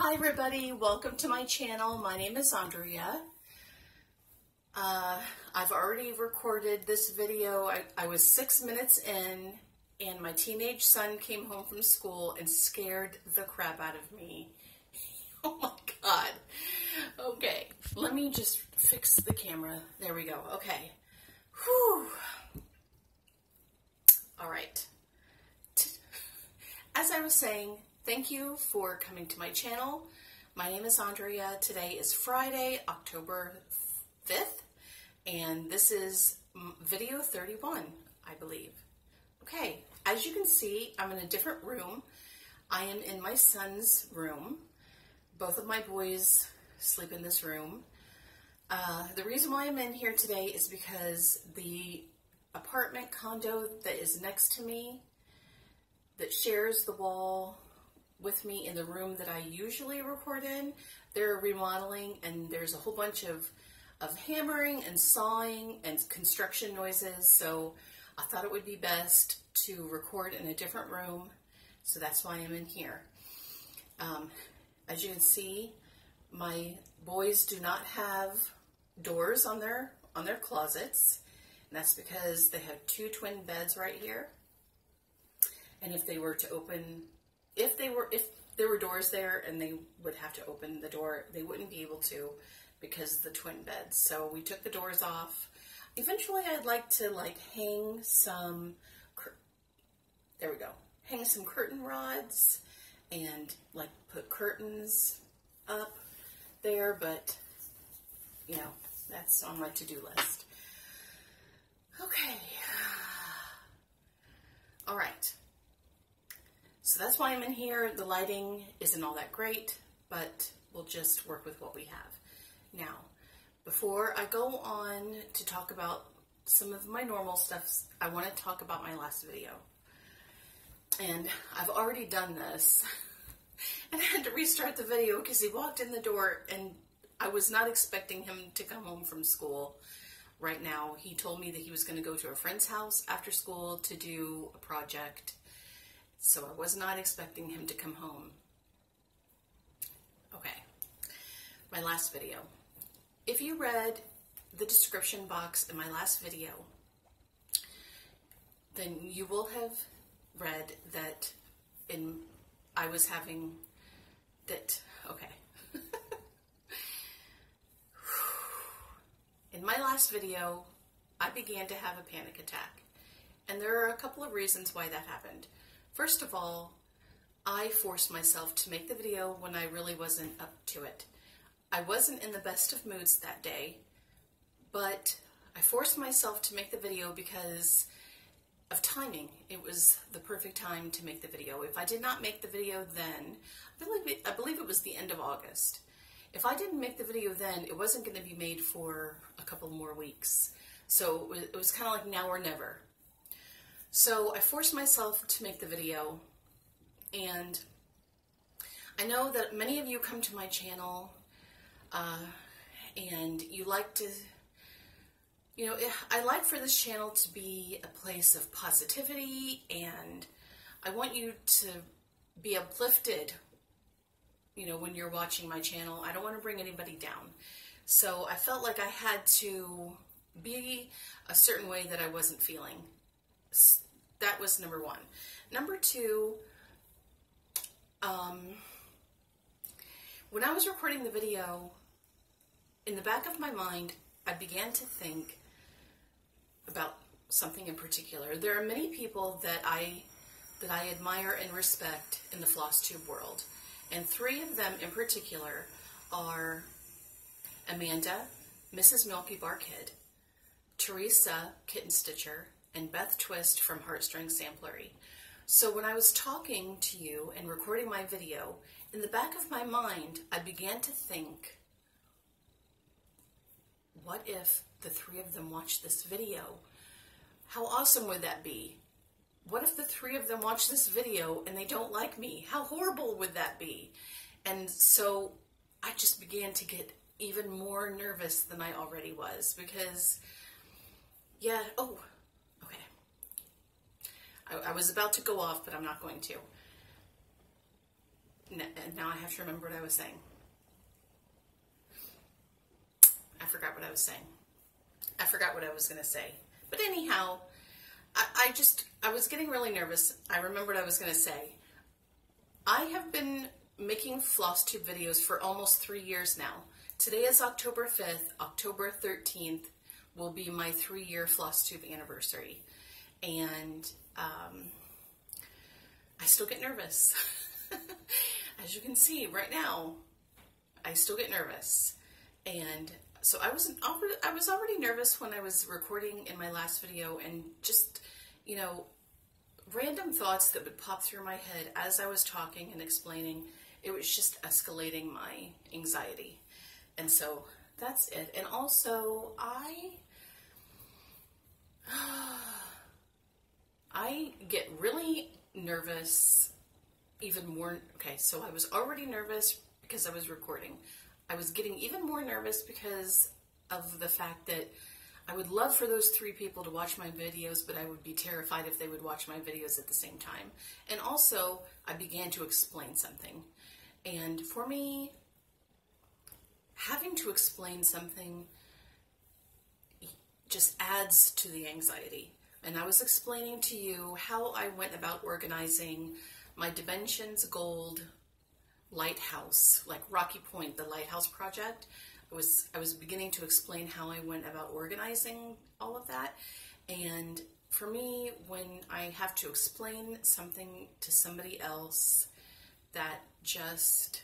Hi everybody, welcome to my channel. My name is Andrea. I've already recorded this video. I was 6 minutes in and my teenage son came home from school and scared the crap out of me. Oh my God. Okay, let me just fix the camera. There we go. Okay. Whew. All right. As I was saying, thank you for coming to my channel. My name is Andrea. Today is Friday, October 5th, and this is video 31, I believe. Okay, as you can see, I'm in a different room. I am in my son's room. Both of my boys sleep in this room. The reason why I'm in here today is because the apartment condo that is next to me, that shares the wall with me in the room that I usually record in, they're remodeling and there's a whole bunch of hammering and sawing and construction noises, so I thought it would be best to record in a different room, so that's why I'm in here. As you can see, my boys do not have doors on their closets, and that's because they have two twin beds right here. And if they were to open, if there were doors there and they would have to open the door, they wouldn't be able to because of the twin beds. So we took the doors off. Eventually I'd like to hang some, there we go, hang some curtain rods and put curtains up there, but you know, that's on my to-do list. Okay. All right. So that's why I'm in here. The lighting isn't all that great, but we'll just work with what we have. Now, before I go on to talk about some of my normal stuff, I want to talk about my last video. And I've already done this. And I had to restart the video because he walked in the door and I was not expecting him to come home from school right now. He told me that he was going to go to a friend's house after school to do a project. So I was not expecting him to come home. Okay, my last video. If you read the description box in my last video, then you will have read that I was having that, okay. In my last video, I began to have a panic attack. And there are a couple of reasons why that happened. First of all, I forced myself to make the video when I really wasn't up to it. I wasn't in the best of moods that day, but I forced myself to make the video because of timing. It was the perfect time to make the video. If I did not make the video then, I believe it was the end of August. If I didn't make the video then, it wasn't going to be made for a couple more weeks. So it was kind of like now or never. So I forced myself to make the video, and I know that many of you come to my channel and you like to, you know, I like for this channel to be a place of positivity, and I want you to be uplifted, you know, when you're watching my channel. I don't want to bring anybody down. So I felt like I had to be a certain way that I wasn't feeling. That was number one. Number two, when I was recording the video, in the back of my mind, I began to think about something in particular. There are many people that I admire and respect in the FlossTube world, and three of them in particular are Amanda, Mrs. Milky Bar Kid, Teresa, Kitten Stitcher, and Beth Twist from Heartstrings Samplery. So when I was talking to you and recording my video, in the back of my mind, I began to think, what if the three of them watch this video? How awesome would that be? What if the three of them watch this video and they don't like me? How horrible would that be? And so I just began to get even more nervous than I already was because, yeah, oh, I was about to go off, but I'm not going to. And now I have to remember what I was saying. I forgot what I was saying. I forgot what I was going to say. But anyhow, I was getting really nervous. I remembered what I was going to say. I have been making FlossTube videos for almost 3 years now. Today is October 5th. October 13th will be my 3-year FlossTube anniversary. And I still get nervous. As you can see right now, I still get nervous. And so I was already nervous when I was recording in my last video, and just, you know, random thoughts that would pop through my head as I was talking and explaining, it was just escalating my anxiety. And so that's it. And also I get really nervous even more. Okay, so I was already nervous because I was recording. I was getting even more nervous because of the fact that I would love for those 3 people to watch my videos, but I would be terrified if they would watch my videos at the same time. And also, I began to explain something. And for me, having to explain something just adds to the anxiety. And I was explaining to you how I went about organizing my Dimensions Gold lighthouse, like Rocky Point, the lighthouse project. I was beginning to explain how I went about organizing all of that. And for me, when I have to explain something to somebody else, that just,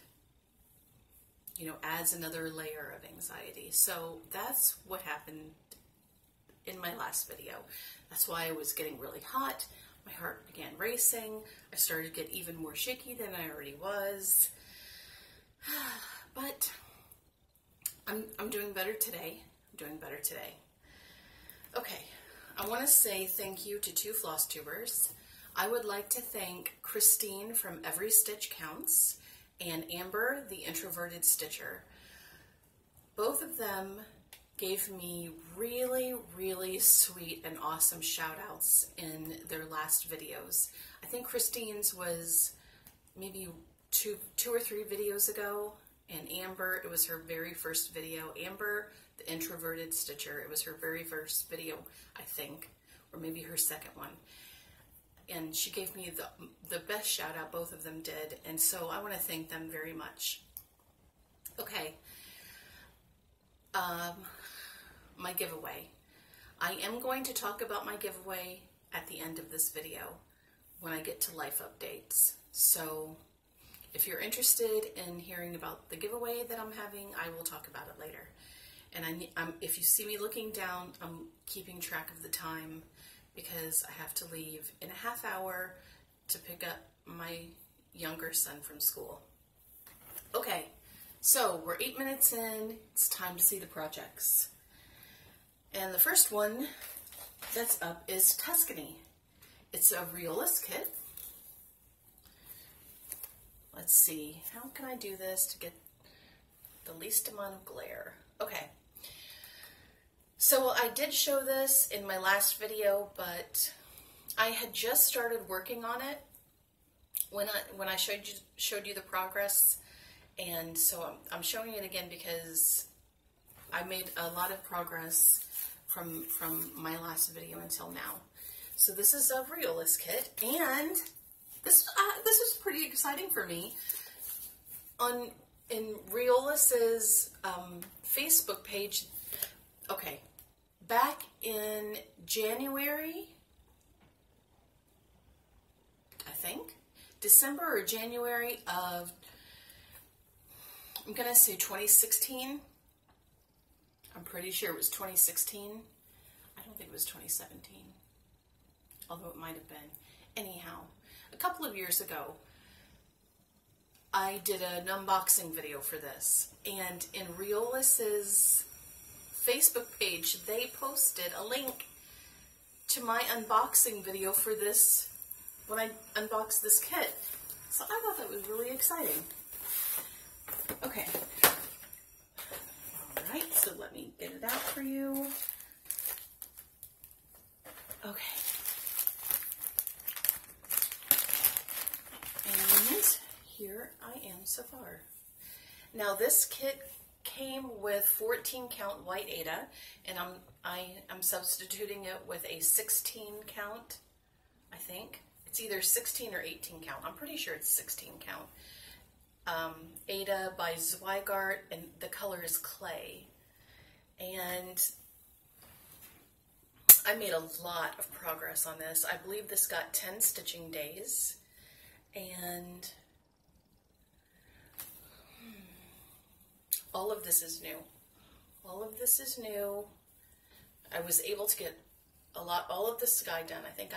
you know, adds another layer of anxiety. So that's what happened in my last video. That's why I was getting really hot. My heart began racing. I started to get even more shaky than I already was. But I'm doing better today. I'm doing better today. Okay, I want to say thank you to 2 FlossTubers. I would like to thank Christine from Every Stitch Counts and Amber, the Introverted Stitcher. Both of them gave me really, really sweet and awesome shout outs in their last videos. I think Christine's was maybe two or three videos ago, and Amber, it was her very first video. Amber, the Introverted Stitcher, it was her very first video, I think, or maybe her second one. And she gave me the best shout out, both of them did, and so I want to thank them very much. Okay, my giveaway. I am going to talk about my giveaway at the end of this video when I get to life updates. So if you're interested in hearing about the giveaway that I'm having, I will talk about it later. And if you see me looking down, I'm keeping track of the time because I have to leave in a half hour to pick up my younger son from school. Okay, so we're 8 minutes in. It's time to see the projects. And the first one that's up is Tuscany. It's a Reolist kit. Let's see, how can I do this to get the least amount of glare? Okay, so I did show this in my last video, but I had just started working on it when I showed you the progress, and so I'm showing it again because I made a lot of progress from my last video until now. So this is a Reolist kit, and this is pretty exciting for me. In Reolist's Facebook page, okay, back in January, I think, December or January of, I'm gonna say 2016. I'm pretty sure it was 2016. I don't think it was 2017, although it might have been. Anyhow, a couple of years ago, I did an unboxing video for this, and in Reolist's Facebook page, they posted a link to my unboxing video for this, when I unboxed this kit. So I thought that was really exciting. Okay. Alright, so let me get it out for you. Okay. And here where I am so far. Now this kit came with 14 count white Aida, and I'm substituting it with a 16 count, I think. It's either 16 or 18 count. I'm pretty sure it's 16 count. Aida by Zweigart, and the color is Clay. And I made a lot of progress on this. I believe this got 10 stitching days. And all of this is new. All of this is new. I was able to get all of the sky done. I think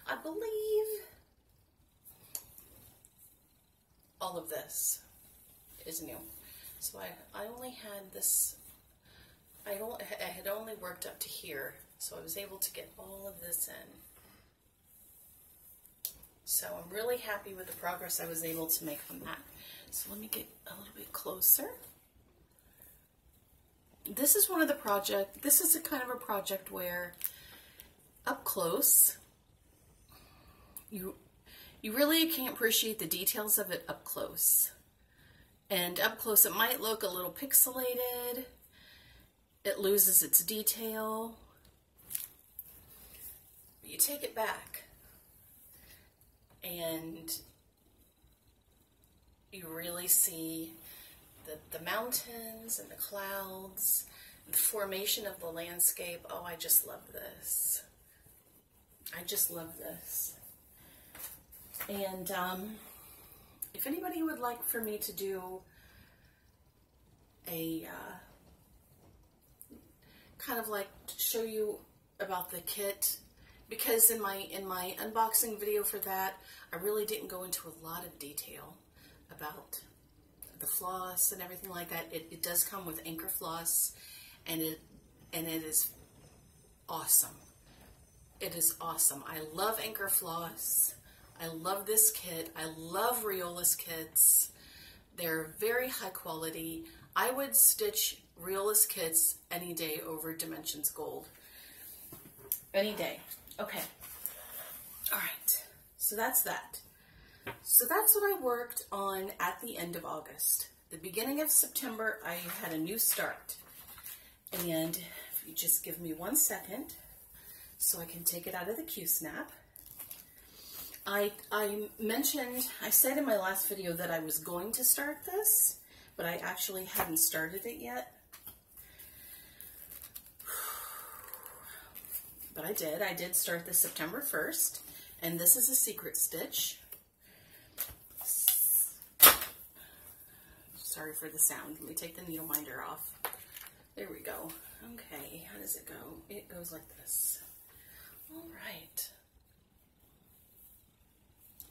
I believe all of this is new. So I only had this, I had only worked up to here, so I was able to get all of this in. So I'm really happy with the progress I was able to make on that. So let me get a little bit closer. This is one of the this is a kind of a project where up close, you really can't appreciate the details of it up close. And up close it might look a little pixelated. It loses its detail. But you take it back and you really see the mountains and the clouds, the formation of the landscape. Oh, I just love this. I just love this. And if anybody would like for me to do a kind of like to show you about the kit, because in my unboxing video for that, I really didn't go into a lot of detail about the floss and everything like that. It does come with anchor floss, and it is awesome. It is awesome. I love anchor floss. I love this kit. I love Riolis kits. They're very high quality. I would stitch Riolis kits any day over Dimensions Gold. Any day. Okay. All right. So that's that. So that's what I worked on at the end of August. The beginning of September, I had a new start. And if you just give me 1 second so I can take it out of the Q-snap. I said in my last video that I was going to start this, but I actually hadn't started it yet. But I did start this September 1st, and this is a secret stitch. Sorry for the sound. Let me take the needle minder off. There we go. Okay, how does it go? It goes like this. All right.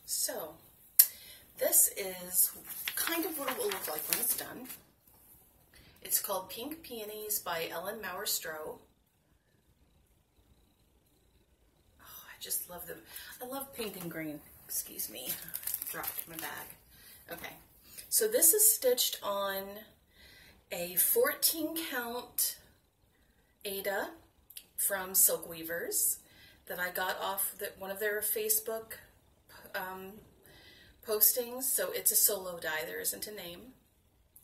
So, this is kind of what it will look like when it's done. It's called Pink Peonies by Ellen Maurer-Stroh. Oh, I just love them. I love pink and green. Excuse me. Dropped my bag. Okay. So this is stitched on a 14 count Aida from Silk Weavers that I got off one of their Facebook postings. So it's a solo die, there isn't a name,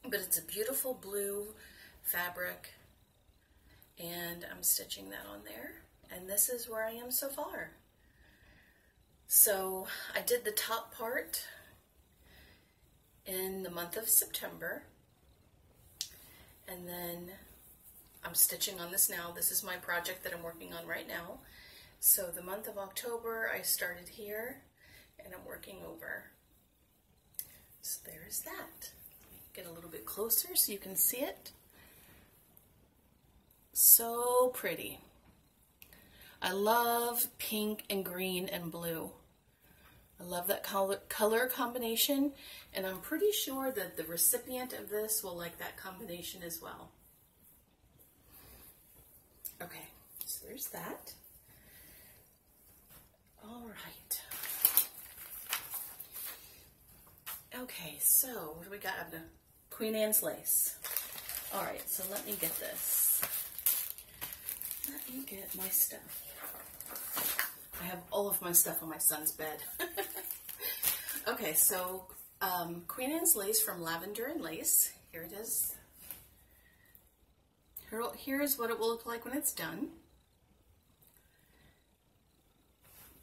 but it's a beautiful blue fabric, and I'm stitching that on there, and this is where I am so far. So I did the top part in the month of September, and then I'm stitching on this now. This is my project that I'm working on right now. So the month of October I started here, and I'm working over. So there's that. Get a little bit closer so you can see it. So pretty. I love pink and green and blue. I love that color combination, and I'm pretty sure that the recipient of this will like that combination as well. Okay, so there's that. All right. Okay, so what do we got? The Queen Anne's lace. All right, so let me get this. Let me get my stuff. I have all of my stuff on my son's bed. Okay, so Queen Anne's lace from Lavender Lace. Here it is. Here's what it will look like when it's done.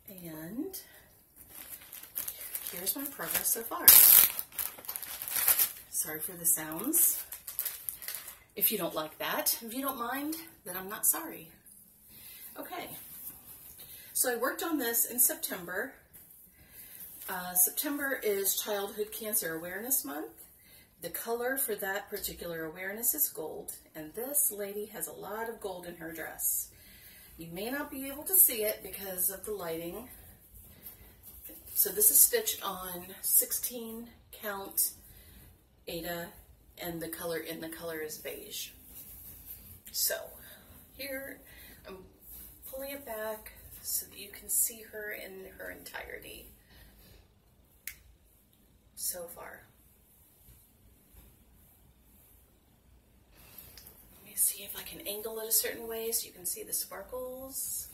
And here's my progress so far. Sorry for the sounds. If you don't like that, if you don't mind, then I'm not sorry. Okay, so I worked on this in September. September is Childhood Cancer Awareness Month. The color for that particular awareness is gold, and this lady has a lot of gold in her dress. You may not be able to see it because of the lighting. So this is stitched on 16 count Aida, and the color is beige. So here I'm pulling it back so that you can see her in her entirety so far. Let me see if I can angle it a certain way so you can see the sparkles.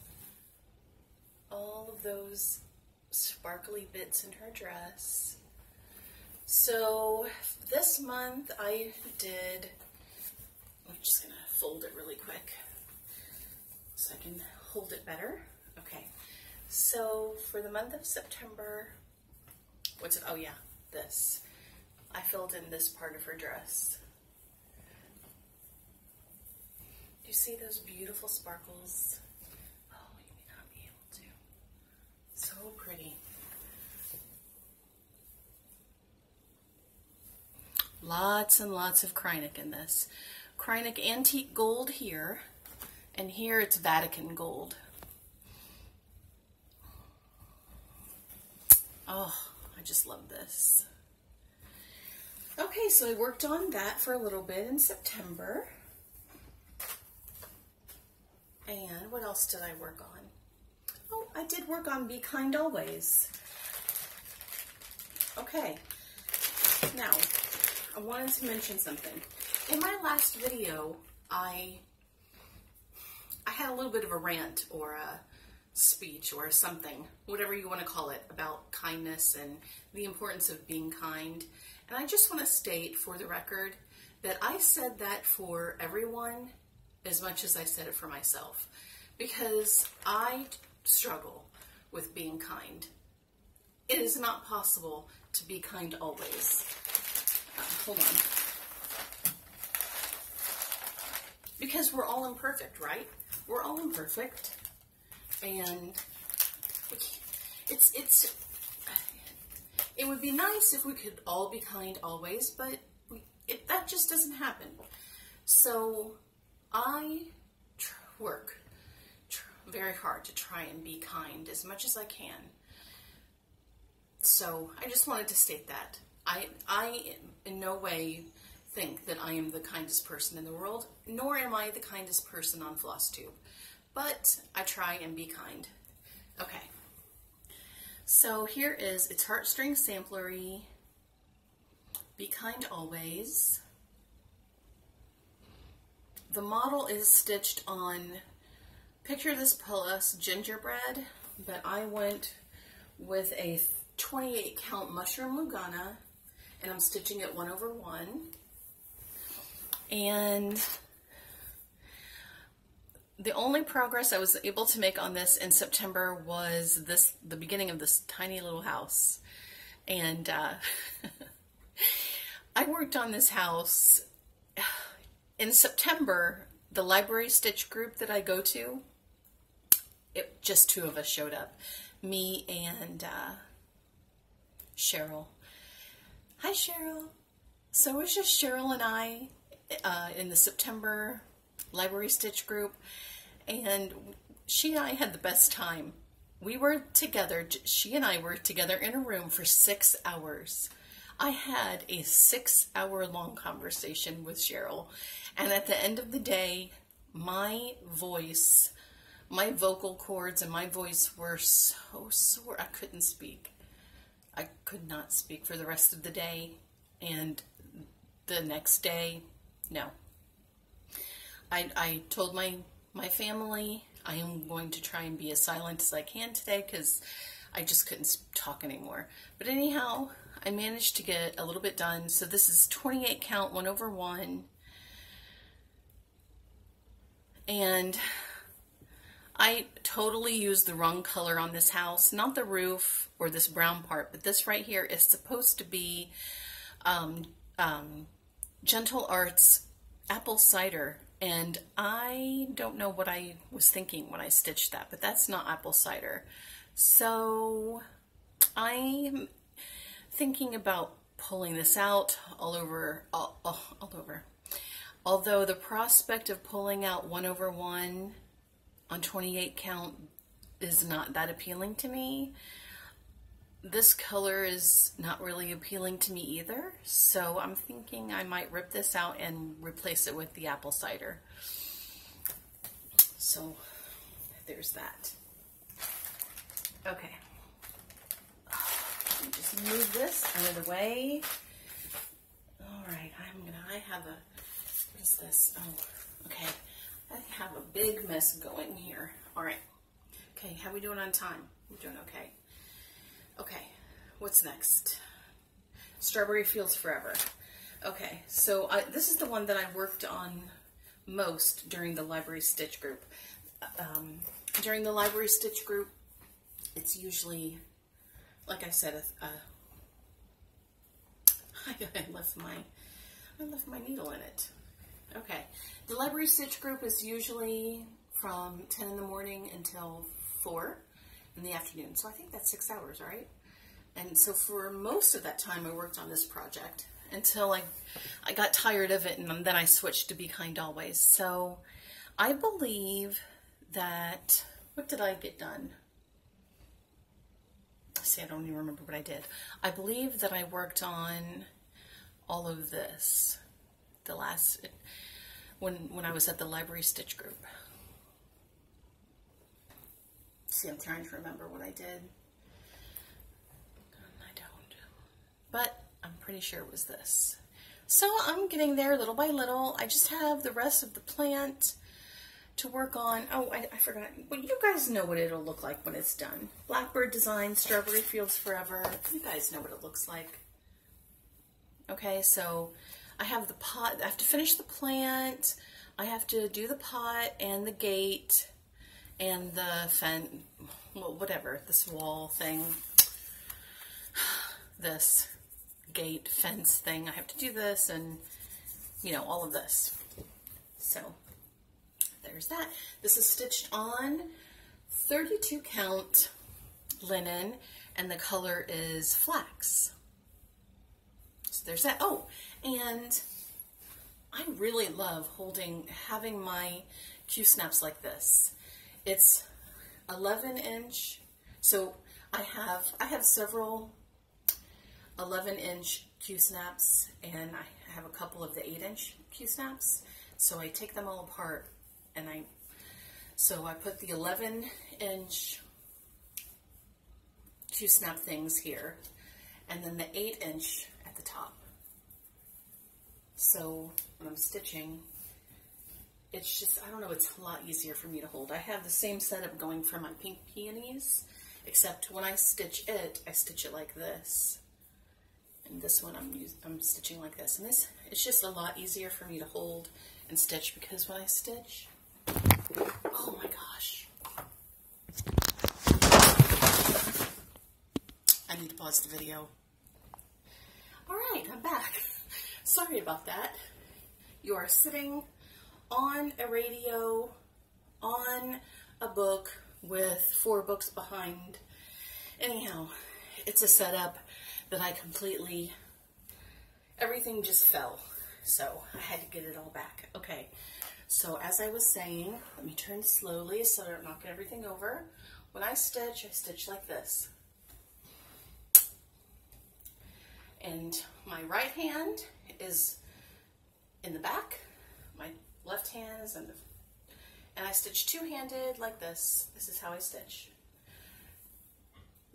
All of those sparkly bits in her dress. So this month I'm just going to fold it really quick so I can hold it better. Okay, so for the month of September, what's it? Oh yeah, this. I filled in this part of her dress. Do you see those beautiful sparkles? Oh, you may not be able to. So pretty. Lots and lots of Krynic in this. Krynic antique gold here, and here it's Vatican gold. Oh, I just love this. Okay, so I worked on that for a little bit in September. And what else did I work on? Oh, I did work on Be Kind Always. Okay, now I wanted to mention something. In my last video, I had a little bit of a rant or a speech or something, whatever you want to call it, about kindness and the importance of being kind. And I just want to state for the record that I said that for everyone as much as I said it for myself, because I struggle with being kind. It is not possible to be kind always. Hold on. Because we're all imperfect, right? We're all imperfect. And it would be nice if we could all be kind always, but that just doesn't happen. So I work very hard to try and be kind as much as I can. So I just wanted to state that. I in no way think that I am the kindest person in the world, nor am I the kindest person on FlossTube, but I try and be kind. Okay, so here is its heartstrings samplery, Be Kind Always. The model is stitched on Picture This Plus gingerbread, but I went with a 28 count mushroom Lugana, and I'm stitching it 1/1. And the only progress I was able to make on this in September was the beginning of this tiny little house. And I worked on this house in September. The library stitch group that I go to, just two of us showed up, me and Cheryl. Hi, Cheryl. So it was just Cheryl and I in the September library stitch group, and she and I had the best time. We were together, she and I were together in a room for 6 hours. I had a 6-hour long conversation with Cheryl, and at the end of the day, my voice, my vocal cords and my voice were so sore I couldn't speak. I could not speak for the rest of the day, and the next day, no. I told my family I am going to try and be as silent as I can today because I just couldn't talk anymore. But anyhow, I managed to get a little bit done. So this is 28 count 1/1. And I totally used the wrong color on this house, not the roof or this brown part, but this right here is supposed to be Gentle Arts apple cider, and I don't know what I was thinking when I stitched that, but that's not apple cider. So I'm thinking about pulling this out all over. Although the prospect of pulling out 1/1 on 28 count is not that appealing to me, this color is not really appealing to me either. So I'm thinking I might rip this out and replace it with the apple cider. So there's that. Okay. Let me just move this out of the way. All right, I have a, what is this? Oh, okay. I have a big mess going here. All right. Okay, how we doing on time? We're doing okay. Okay, what's next? Strawberry Fields Forever. Okay, so this is the one that I worked on most during the library stitch group. During the library stitch group, it's usually, like I said, I left my needle in it. Okay, the library stitch group is usually from 10 in the morning until 4 in the afternoon. So I think that's 6 hours, right? And so for most of that time, I worked on this project until I got tired of it, and then I switched to Be Kind Always. So I believe that, what did I get done? See, I don't even remember what I did. I believe that I worked on all of this the last, when I was at the library stitch group. See, I'm trying to remember what I did. I don't. But I'm pretty sure it was this. So I'm getting there little by little. I just have the rest of the plant to work on. Oh, I forgot. Well, you guys know what it'll look like when it's done. Blackbird Design, Strawberry Fields Forever. You guys know what it looks like. Okay, so I have the pot. I have to finish the plant. I have to do the pot and the gate and the fence, well, whatever, this wall thing, this gate fence thing. I have to do this and, you know, all of this. So there's that. This is stitched on 32 count linen, and the color is flax. So there's that. Oh, and I really love having my Q-snaps like this. It's 11-inch, so I have several 11-inch Q-snaps, and I have a couple of the 8-inch Q-snaps. So I take them all apart, and I put the 11-inch Q-snap things here, and then the 8-inch at the top. So when I'm stitching, it's just, I don't know, it's a lot easier for me to hold. I have the same setup going for my pink peonies, except when I stitch it like this. And this one I'm stitching like this. And this, it's just a lot easier for me to hold and stitch, because when I stitch, oh my gosh. I need to pause the video. All right, I'm back. Sorry about that. You are sitting on a radio, on a book with 4 books behind. Anyhow, it's a setup that I completely, everything just fell. So I had to get it all back. Okay, so as I was saying, let me turn slowly so I don't knock everything over. When I stitch like this. And my right hand is in the back. My left hand is in the, and I stitch two-handed like this. This is how I stitch.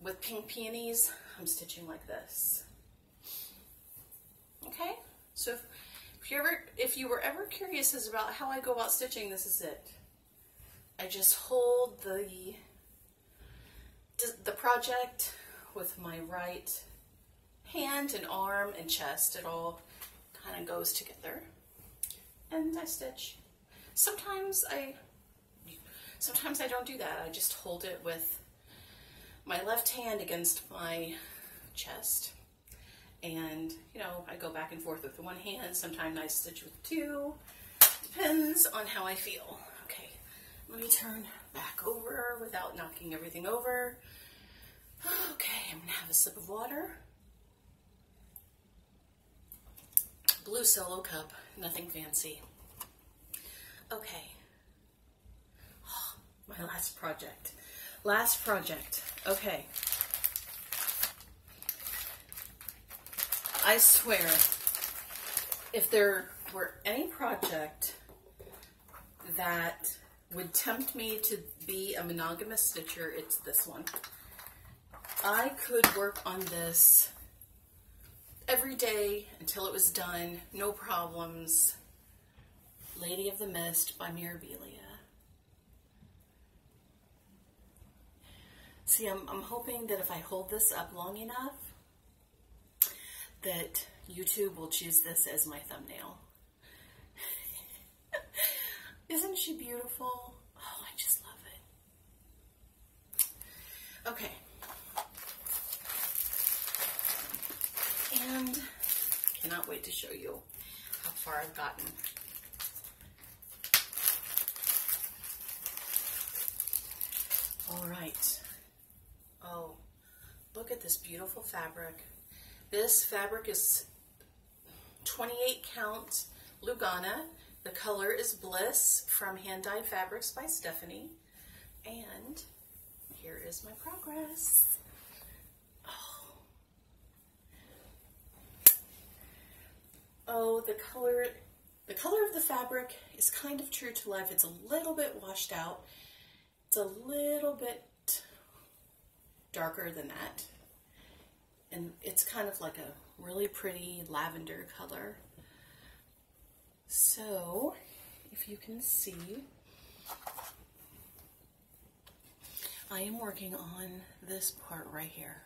With pink peonies, I'm stitching like this. Okay, so if you were ever curious about how I go about stitching, this is it. I just hold the project with my right hand and arm and chest. It all kind of goes together. And I stitch. Sometimes I don't do that. I just hold it with my left hand against my chest. And, you know, I go back and forth with one hand. Sometimes I stitch with two. Depends on how I feel. Okay, let me turn back over without knocking everything over. Okay, I'm gonna have a sip of water. Blue Solo cup, nothing fancy. Okay. Oh, my last project. Last project. Okay. I swear, if there were any project that would tempt me to be a monogamous stitcher, it's this one. I could work on this every day until it was done, no problems. Lady of the Mist by Mirabilia. See, I'm hoping that if I hold this up long enough, that YouTube will choose this as my thumbnail. Isn't she beautiful? Oh, I just love it. Okay. And cannot wait to show you how far I've gotten. All right. Oh, look at this beautiful fabric. This fabric is 28 count Lugana. The color is Bliss from Hand Dyed Fabrics by Stephanie. And here is my progress. Oh, the color of the fabric is kind of true to life. It's a little bit washed out. It's a little bit darker than that. And it's kind of like a really pretty lavender color. So, if you can see, I am working on this part right here.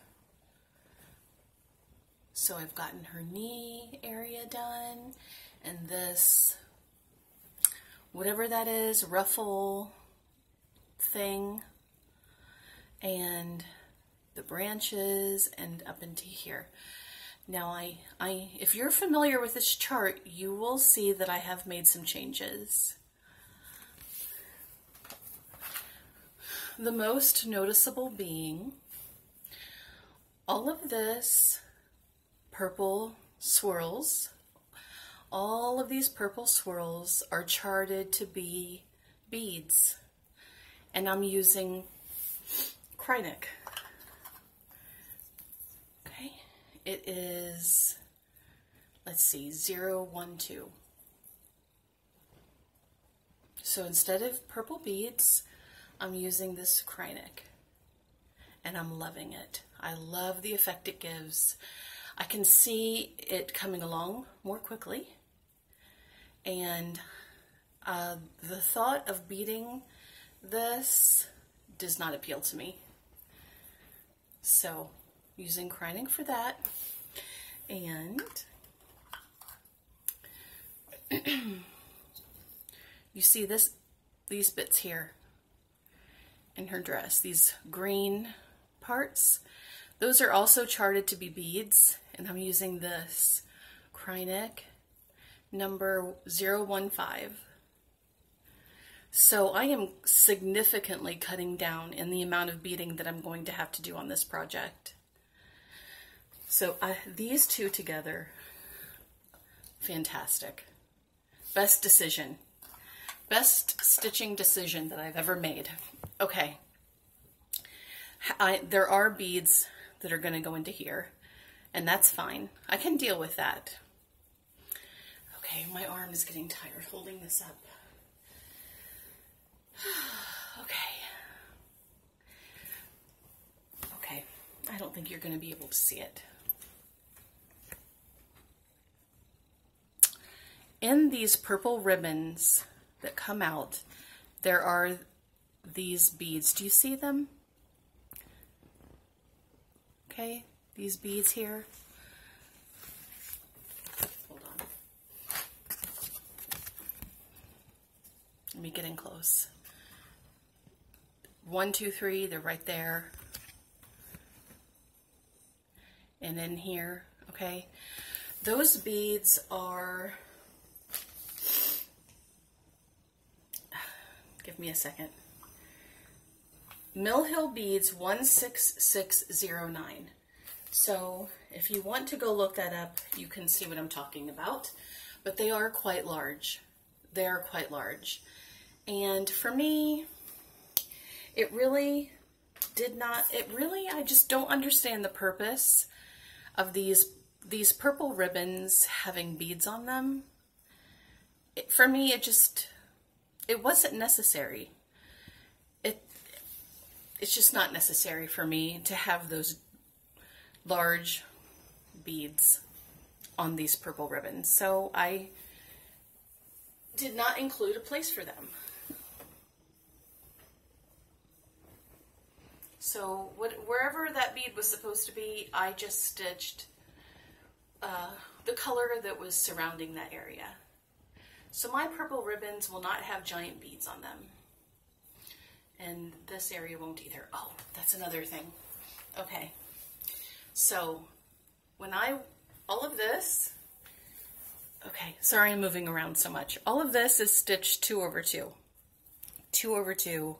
So I've gotten her knee area done, and this, whatever that is, ruffle thing, and the branches, and up into here. Now if you're familiar with this chart, you will see that I have made some changes. The most noticeable being all of this purple swirls. All of these purple swirls are charted to be beads, and I'm using Krynic. Okay, it is, let's see, 012. So instead of purple beads, I'm using this Krynic, and I'm loving it. I love the effect it gives. I can see it coming along more quickly, and the thought of beading this does not appeal to me. So, using Krynic for that, and you see these bits here in her dress, these green parts. Those are also charted to be beads, and I'm using this Krynic number 015. So I am significantly cutting down in the amount of beading that I'm going to have to do on this project. So these two together, fantastic. Best decision. Best stitching decision that I've ever made. Okay. There are beads that are going to go into here, and that's fine. I can deal with that. Okay, my arm is getting tired holding this up. Okay, I don't think you're going to be able to see it. In these purple ribbons that come out, there are these beads. Do you see them? Okay, these beads here. Let me get in close. 1, 2, 3, they're right there. And in here, okay? Those beads are, give me a second. Mill Hill Beads 16609. So if you want to go look that up, you can see what I'm talking about. But they are quite large. They are quite large. And for me, it really did not, I just don't understand the purpose of these purple ribbons having beads on them. For me, it wasn't necessary. It's just not necessary for me to have those large beads on these purple ribbons. So I did not include a place for them. So wherever that bead was supposed to be, I just stitched the color that was surrounding that area. So my purple ribbons will not have giant beads on them. And this area won't either. Oh, that's another thing. Okay. So all of this, okay, sorry I'm moving around so much. All of this is stitched 2 over 2. 2 over 2.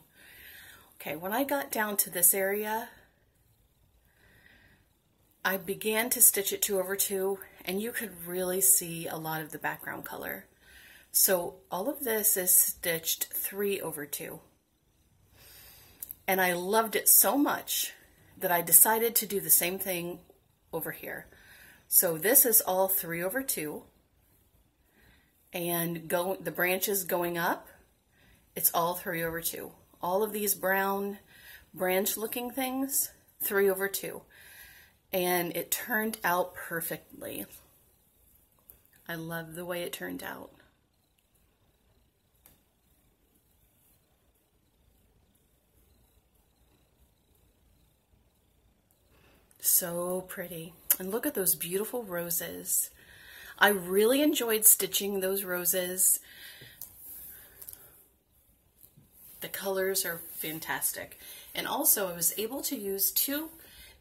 Okay, when I got down to this area, I began to stitch it 2 over 2, and you could really see a lot of the background color. So all of this is stitched 3 over 2. And I loved it so much that I decided to do the same thing over here. So this is all 3 over 2. And the branches going up, it's all 3 over 2. All of these brown branch looking things, 3 over 2. And it turned out perfectly. I love the way it turned out. So pretty. And look at those beautiful roses. I really enjoyed stitching those roses. The colors are fantastic. And also I was able to use 2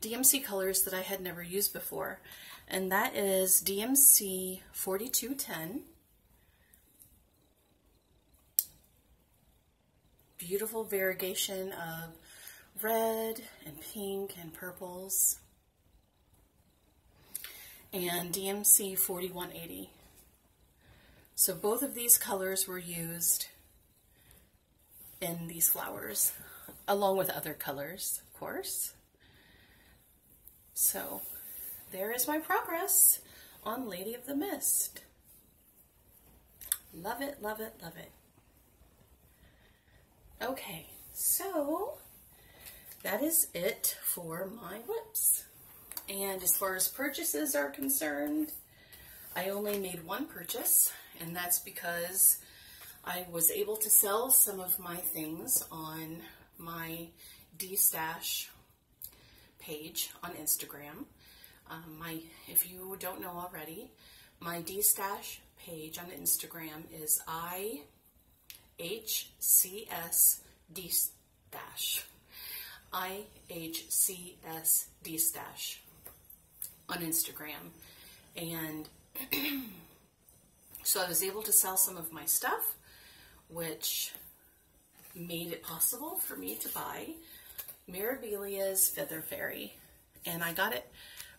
DMC colors that I had never used before. And that is DMC 4210. Beautiful variegation of red and pink and purples. And DMC 4180. So both of these colors were used in these flowers, along with other colors, of course. So there is my progress on Lady of the Mist. Love it, love it, love it. Okay, so that is it for my whips. And as far as purchases are concerned, I only made 1 purchase, and that's because I was able to sell some of my things on my D-Stash page on Instagram. If you don't know already, my D-Stash page on Instagram is IHCS D-Stash. IHCS D-Stash on Instagram. And so I was able to sell some of my stuff, which made it possible for me to buy Mirabilia's Feather Fairy. And I got it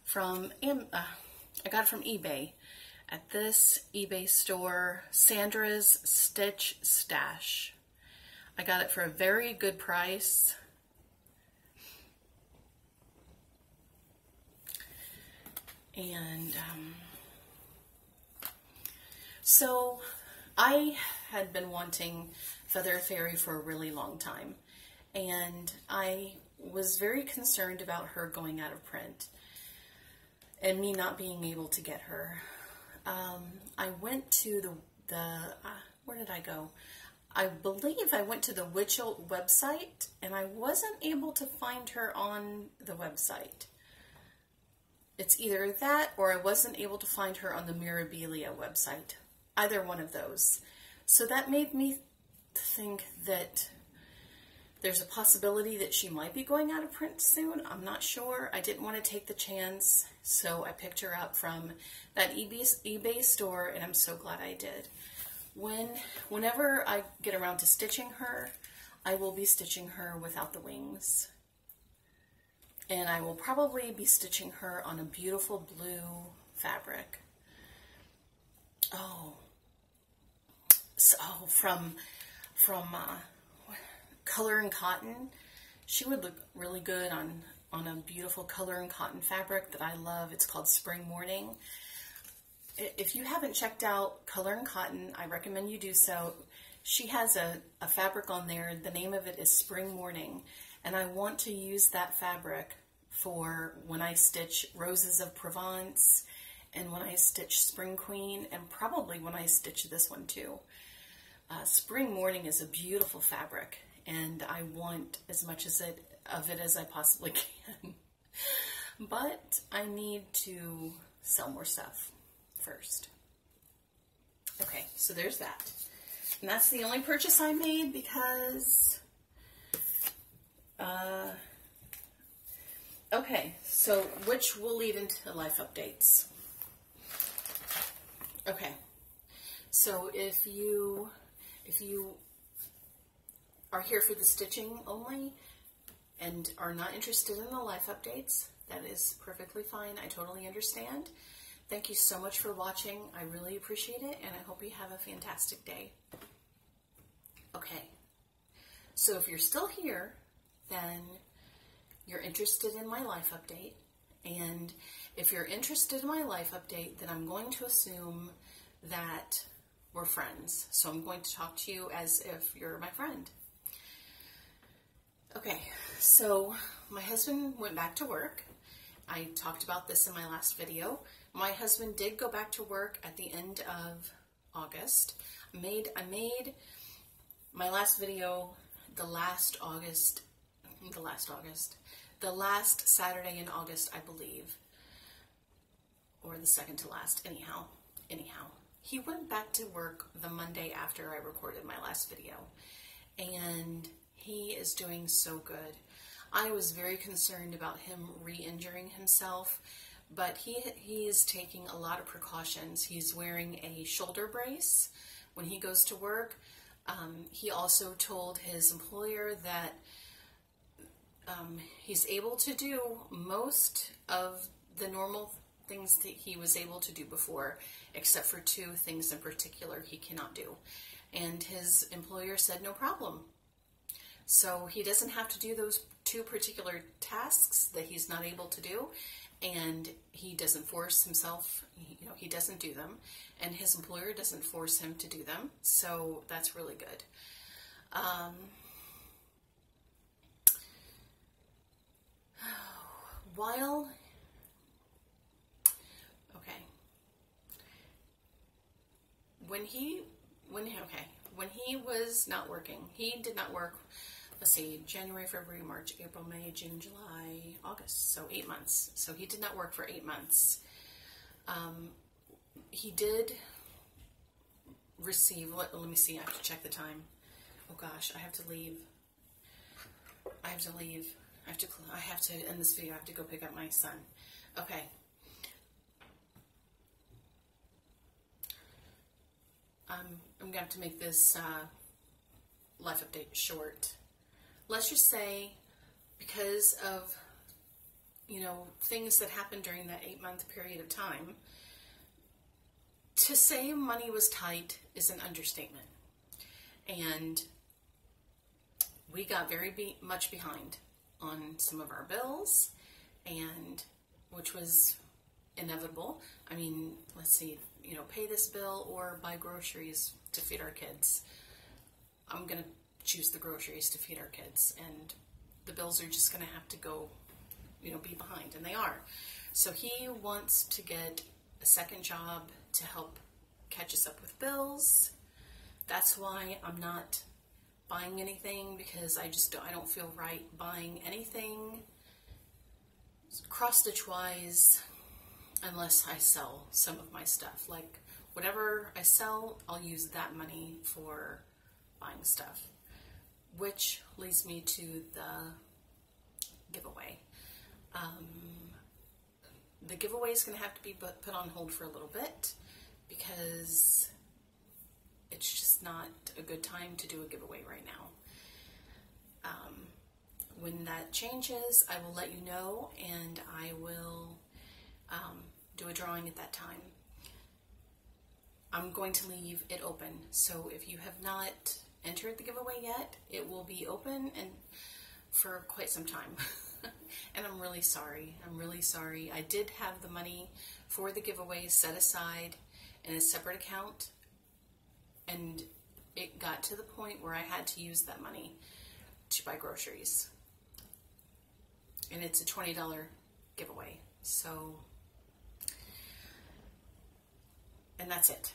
from eBay at this eBay store, Sandra's Stitch Stash. I got it for a very good price. And so I had been wanting Feather Fairy for a really long time, and I was very concerned about her going out of print and me not being able to get her. I went to where did I go? I believe I went to the Witchell website, and I wasn't able to find her on the website. It's either that or I wasn't able to find her on the Mirabilia website. Either one of those. So that made me think that there's a possibility that she might be going out of print soon. I'm not sure. I didn't want to take the chance, so I picked her up from that eBay store, and I'm so glad I did. Whenever I get around to stitching her, I will be stitching her without the wings. And I will probably be stitching her on a beautiful blue fabric. Oh, so from Color and Cotton. She would look really good on a beautiful Color and Cotton fabric that I love. It's called Spring Morning. If you haven't checked out Color and Cotton, I recommend you do so. She has a fabric on there. The name of it is Spring Morning, and I want to use that fabric for when I stitch Roses of Provence and when I stitch Spring Queen, and probably when I stitch this one too. Spring Morning is a beautiful fabric, and I want as much of it as I possibly can. But I need to sell more stuff first. Okay, so there's that. And that's the only purchase I made because, okay, so which will lead into life updates. Okay, so if you are here for the stitching only and are not interested in the life updates, that is perfectly fine. I totally understand. Thank you so much for watching. I really appreciate it, and I hope you have a fantastic day. Okay, so if you're still here, then you're interested in my life update. And if you're interested in my life update, then I'm going to assume that we're friends. So I'm going to talk to you as if you're my friend. Okay, so my husband went back to work. I talked about this in my last video. My husband did go back to work at the end of August. I made my last video the last Saturday in August, I believe, or the second to last. Anyhow, he went back to work the Monday after I recorded my last video, and he is doing so good. I was very concerned about him re-injuring himself, but he is taking a lot of precautions. He's wearing a shoulder brace when he goes to work. He also told his employer that he's able to do most of the normal things that he was able to do before, except for two things in particular he cannot do. And his employer said no problem. So he doesn't have to do those two particular tasks that he's not able to do, and he doesn't force himself, he doesn't do them, and his employer doesn't force him to do them, so that's really good. When he was not working, he did not work, let's see, January, February, March, April, May, June, July, August, so 8 months. So he did not work for 8 months. He did receive, let me see, I have to check the time. Oh gosh, I have to leave. I have to end this video. I have to go pick up my son. Okay. I'm going to have to make this life update short. Let's just say, because of, things that happened during that 8-month period of time, to say money was tight is an understatement. And we got very much behind on some of our bills, and which was inevitable. I mean, let's see, pay this bill or buy groceries to feed our kids. I'm going to choose the groceries to feed our kids, and the bills are just going to have to go, be behind, and they are. So he wants to get a second job to help catch us up with bills. That's why I'm not buying anything, because I don't feel right buying anything cross-stitch wise unless I sell some of my stuff. Like, whatever I sell, I'll use that money for buying stuff, which leads me to the giveaway. The giveaway is going to have to be put on hold for a little bit because it's just not a good time to do a giveaway right now. When that changes, I will let you know, and I will do a drawing at that time. I'm going to leave it open, so if you have not entered the giveaway yet, it will be open and for quite some time. And I'm really sorry. I'm really sorry. I did have the money for the giveaway set aside in a separate account, and it got to the point where I had to use that money to buy groceries. And it's a $20 giveaway. So, and that's it.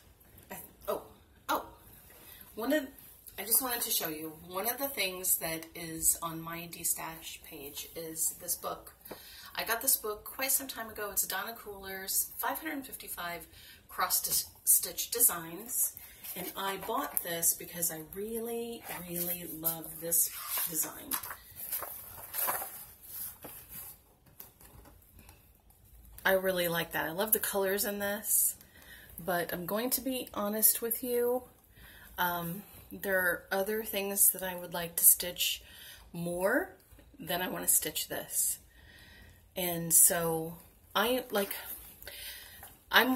I just wanted to show you, one of the things that is on my D-Stash page is this book. I got this book quite some time ago. It's Donna Cooler's 555 cross-stitch designs. And I bought this because I really, really love this design. I really like that. I love the colors in this, but I'm going to be honest with you. There are other things that I would like to stitch more than I want to stitch this. And so I'm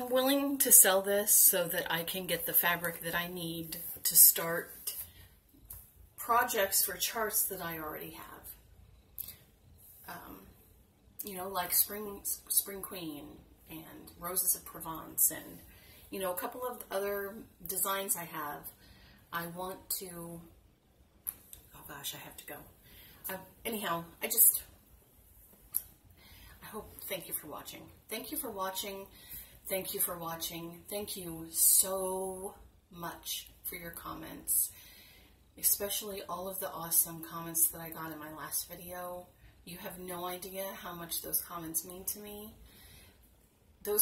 willing to sell this so that I can get the fabric that I need to start projects for charts that I already have. You know, like Spring Queen and Roses of Provence, and, you know, a couple of other designs I have. I want to, oh gosh, I have to go. Anyhow, thank you for watching. Thank you for watching. Thank you for watching. Thank you so much for your comments, especially all of the awesome comments that I got in my last video. You have no idea how much those comments mean to me. The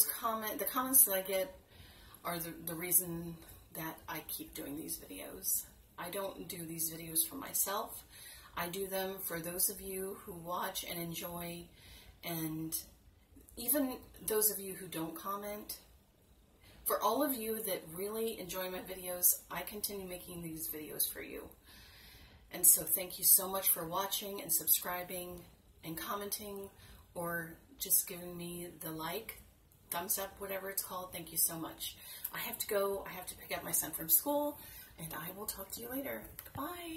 comments that I get are the reason that I keep doing these videos. I don't do these videos for myself. I do them for those of you who watch and enjoy, and even those of you who don't comment. For all of you that really enjoy my videos, I continue making these videos for you. And so thank you so much for watching and subscribing and commenting, or just giving me the thumbs up, whatever it's called. Thank you so much. I have to go. I have to pick up my son from school, and I will talk to you later. Bye.